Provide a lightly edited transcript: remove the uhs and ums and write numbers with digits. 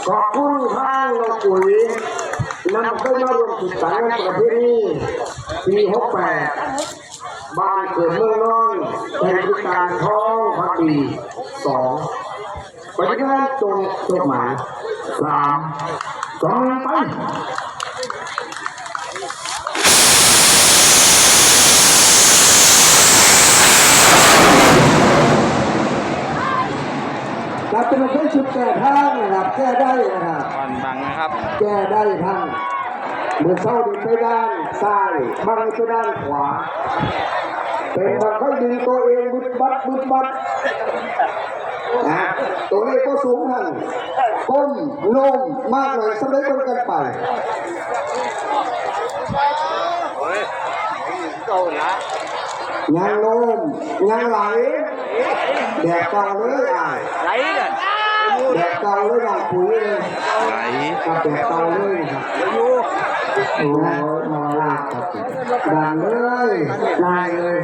ขอบคุณทางน้องปุ๋ยนำไปมาร่วมศึกษาในประเพณีปี68บ้านเกิดเมืองนอนในบริการท้องพักดี2ปฏิบัติจดหมาย3 2ไปเราจะมาใช้ชุดแก้ทางนะครับแก้ได้นะครับบังนะครับแก้ได้ทั้งเมื่อเศร้าดึงไปด้านซ้ายบังไปด้านขวาเป็นบังค่อยดึงตัวเองบุดบัดนะตัวเลขก็สูงทั้งก้มโน้มมากหน่อยสำเร็จกันไปยังโน้มยังไหลแดกเก่าเลยไหลเลยแดกเก่าเลยลองปุ๋ยเลยไหลกับแดกเก่าเลยครับโอ้ยมาลากครับดันเลยลายเลย